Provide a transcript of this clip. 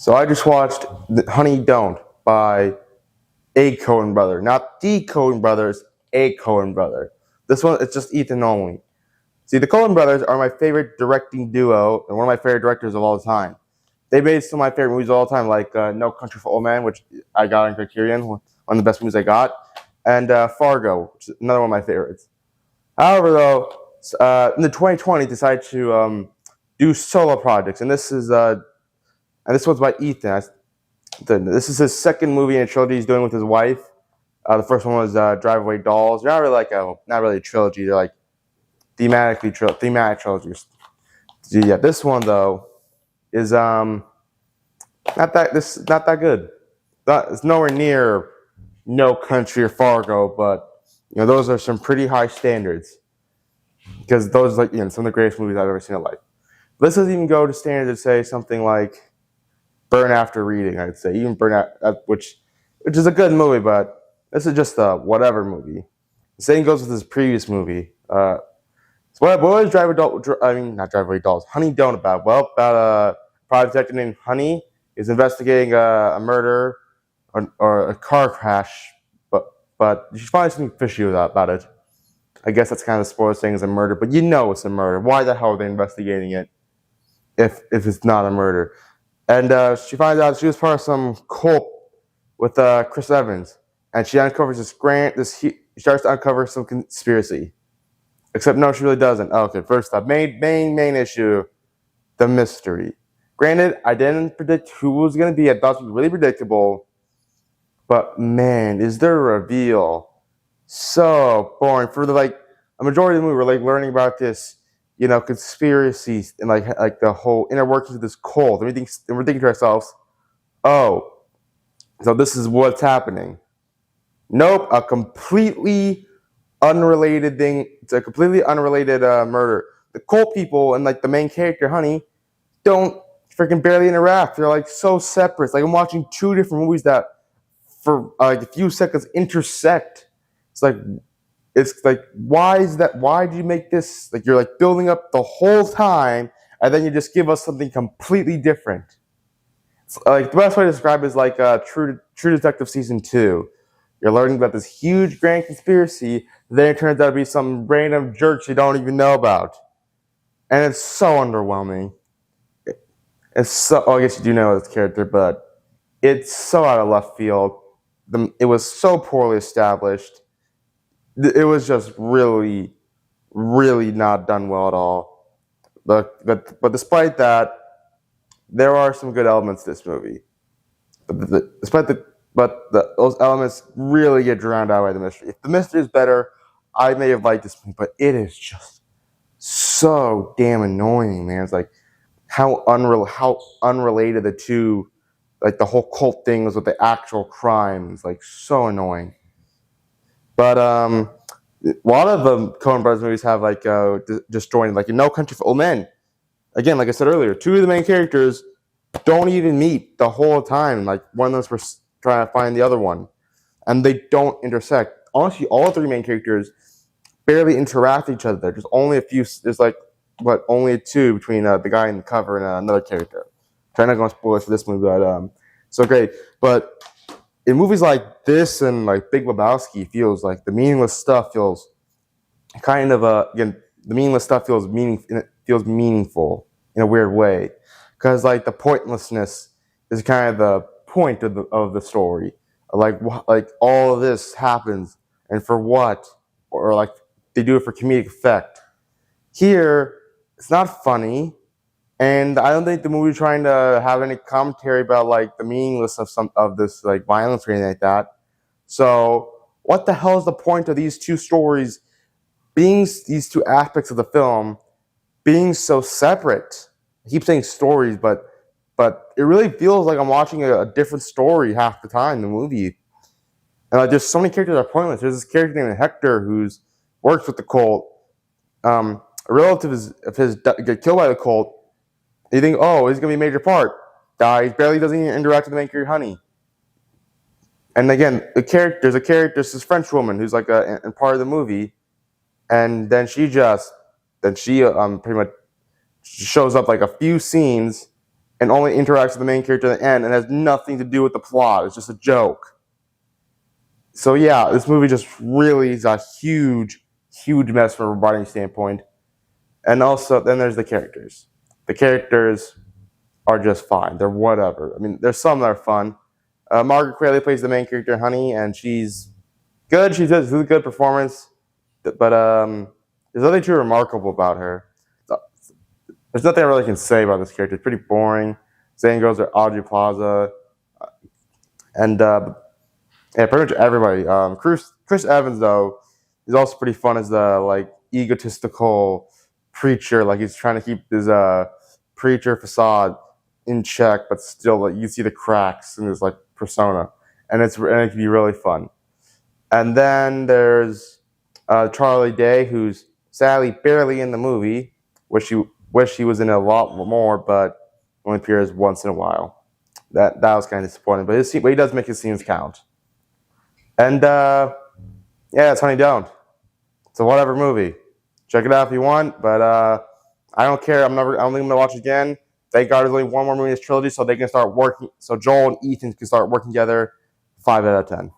So I just watched Honey Don't by a Coen brother, not the Coen brothers, a Coen brother. This one, it's just Ethan only. See, the Coen brothers are my favorite directing duo and one of my favorite directors of all time. They made some of my favorite movies of all time, like No Country for Old Men, which I got in Criterion, one of the best movies I got, and Fargo, which is another one of my favorites. However, though, in the 2020, decided to do solo projects, and this one's by Ethan. This is his second movie in a trilogy he's doing with his wife. The first one was Drive Away Dolls. They're not really a trilogy. They're like thematic trilogies. So yeah, this one though is not that good. It's nowhere near No Country or Fargo, but those are some pretty high standards because those are some of the greatest movies I've ever seen in life. This doesn't even go to standards to say something like Burn After Reading. I'd say even Burn Out, which is a good movie, but this is just a whatever movie. The same goes with his previous movie. So what was not Drive Away Dolls. Honey Don't about? Well, about a private detective named Honey is investigating a murder or a car crash, but she finds something fishy about it. I guess that's kind of the spoiler saying it's a murder, but it's a murder. Why the hell are they investigating it if it's not a murder? And she finds out she was part of some cult with Chris Evans, and she uncovers she starts to uncover some conspiracy. Except no, she really doesn't. Oh, okay, first up, main issue, the mystery. Granted, I didn't predict who it was going to be. I thought it was really predictable. But man, is there a reveal so boring. For a majority of the movie, we're learning about this, conspiracies and like the whole inner workings of this cult. And we're thinking to ourselves, oh, so this is what's happening. Nope, a completely unrelated thing. It's a completely unrelated murder. The cult people and the main character, Honey, don't freaking barely interact. They're so separate. It's like I'm watching two different movies that for a few seconds intersect. It's like why is that? Why did you make this? You're building up the whole time, and then you just give us something completely different. It's the best way to describe it is True Detective Season 2. You're learning about this huge grand conspiracy, then it turns out to be some random jerks you don't even know about. And it's so underwhelming. I guess you do know this character, but it's so out of left field. It was so poorly established. It was just really, really not done well at all. But despite that, there are some good elements to this movie. Those elements really get drowned out by the mystery. If the mystery is better, I may have liked this movie, but it is just so damn annoying, man. It's how unrelated the two, the whole cult thing was with the actual crimes. So annoying. But a lot of the Coen Brothers movies have disjointed, in No Country for Old Men. Again, like I said earlier, two of the main characters don't even meet the whole time. One of them's trying to find the other one, and they don't intersect. Honestly, all three main characters barely interact with each other. There's only a few. There's only two between the guy in the cover and another character. Trying not to go spoil it for this movie, but so great. But in movies like this and Big Lebowski, feels the meaningless stuff feels kind of again the meaningless stuff feels meaningful in a weird way, because the pointlessness is kind of the point of the story. All of this happens and for what, or they do it for comedic effect. Here, it's not funny, and I don't think the movie's trying to have any commentary about the meaninglessness of this violence or anything like that. So what the hell is the point of these two stories these two aspects of the film being so separate? I keep saying stories, but it really feels like I'm watching a different story half the time in the movie. And there's so many characters that are pointless. There's this character named Hector who's works with the cult. A relative of his get killed by the cult. You think, oh, he's gonna be a major part. Dies, barely doesn't even interact with the main character, Honey. And again, there's a character, this French woman who's in part of the movie, and then she pretty much shows up a few scenes and only interacts with the main character at the end and has nothing to do with the plot. It's just a joke. So yeah, this movie just really is a huge, huge mess from a writing standpoint. And also, then there's the characters. The characters are just fine. They're whatever. I mean, there's some that are fun. Margaret Qualley plays the main character, Honey, and she's good. She does a good performance, but there's nothing too remarkable about her. There's nothing I really can say about this character. It's pretty boring. Same goes with Audrey Plaza, and yeah, pretty much everybody. Chris Evans though is also pretty fun as the like egotistical preacher. Like he's trying to keep his preacher facade in check, but still like you see the cracks in his like persona, and it can be really fun. And then there's Charlie Day, who's sadly barely in the movie. Wish he was in it a lot more, but only appears once in a while. That was kind of disappointing, but he does make his scenes count. And yeah, it's Honey Don't. It's a whatever movie. Check it out if you want, but I don't care. I don't think I'm gonna watch it again. Thank God there's only one more movie in this trilogy, so they can start working. So Joel and Ethan can start working together. 5 out of 10.